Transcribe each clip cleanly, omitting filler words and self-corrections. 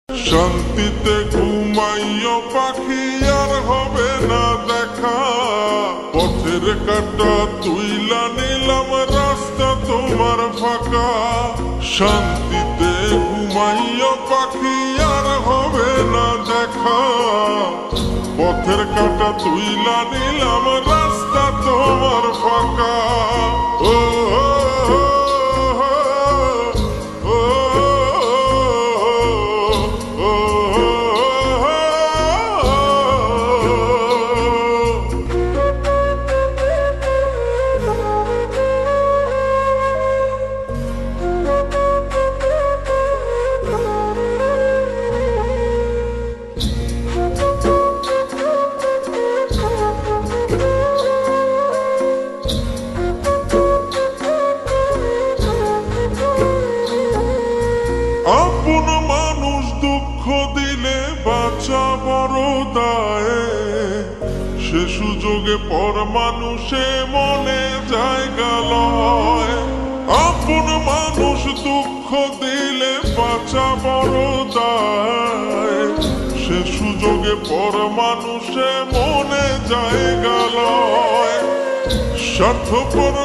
শান্তিতে ঘুমাইও পাখি আর হবে না দেখা, পথের কাটা তুইলা নিলাম রাস্তা তোমার ফাঁকা। শান্তিতে ঘুমাইও পাখি আর হবে না দেখা, পথের কাটা তুইলা নিলাম রাস্তা তোমার ফাঁকা। ও আপন মানুষ দুঃখ দিলে বাঁচা বড় দায়, সে সুযোগে পর মানুষে মনে জায়গা লয়। আপন মানুষ দুঃখ দিলে বাঁচা বড় দায়, সে সুযোগে পর মানুষে মনে জায়গা লয়। স্বার্থপর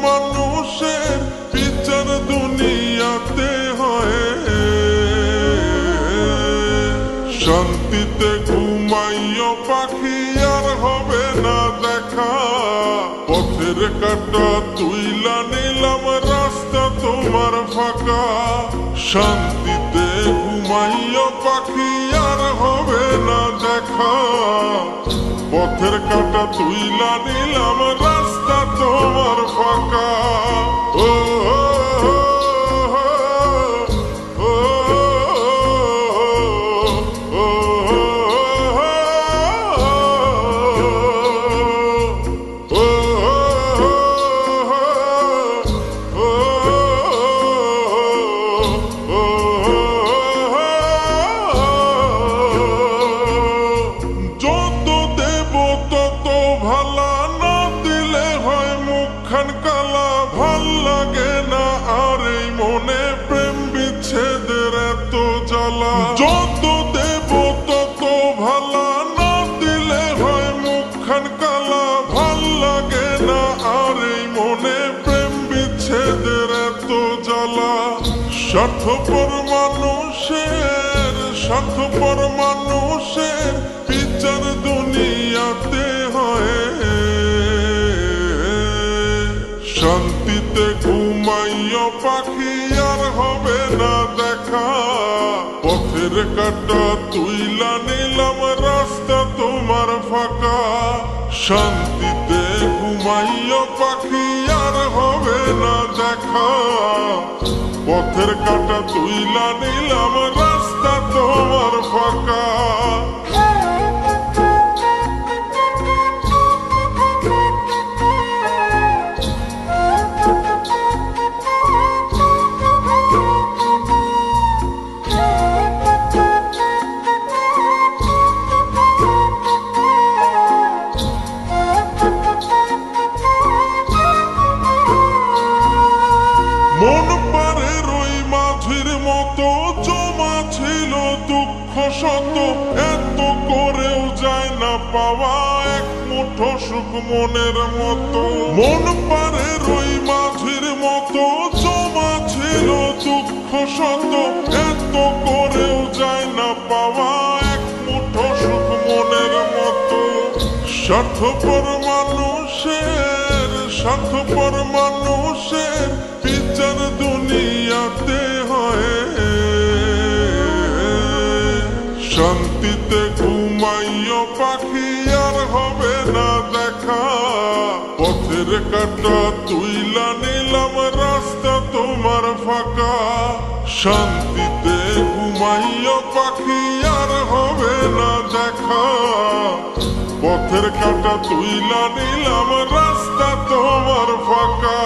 মানুষের বিচার দুনিয়াতে হয়। শান্তিতে ঘুমাইও পাখি আর হবে না দেখা, পথের কাটা তুইলা নিলাম রাস্তা তোমার ফাঁকা। শান্তিতে ঘুমাইও পাখি আর হবে না দেখা, পথের কাটা তুইলা নিলাম রাস্তা তোমার ফাঁকা। ও কালা ভাল লাগে না আর এই মনে প্রেম বিচ্ছেদের এত জ্বালা। যত দেব তত ভালা, না দিলে হয় মুখখান কালা। ভাল লাগে না আর এই মনে প্রেম বিচ্ছেদের এত জ্বালা। স্বার্থপর মানুষের বিচার দুনিয়াতে হয়। শান্তিতে ঘুমাইও পাখি আর হবে না দেখা, পথের কাটা তুইলা নিলাম রাস্তা তোমার ফাঁকা। শান্তিতে ঘুমাইও পাখি আর হবে না দেখা, পথের কাটা তুইলা নিলাম রাস্তা তোমার ফাঁকা। মন পারে রই মাঝির মতো জমা ছিল দুঃখ শত, এত করেও যায় না পাওয়া এক মুঠো সুখ মনের মতো। মন পারে রই মাঝির মতো জমা ছিল দুঃখ শত, এত করেও যায় না পাওয়া এক মুঠো সুখ মনের মতো। স্বার্থপর মানুষের বিচার দুনিয়াতে হয়। শান্তিতে ঘুমাইও পাখি আর হবে না দেখা, পথের কাটা তুইলা নিলাম রাস্তা তোমার ফাঁকা। শান্তিতে ঘুমাইও পাখি আর হবে না দেখা, পথের কাটা তুইলা নিলাম রাস্তা তোমার ফাঁকা।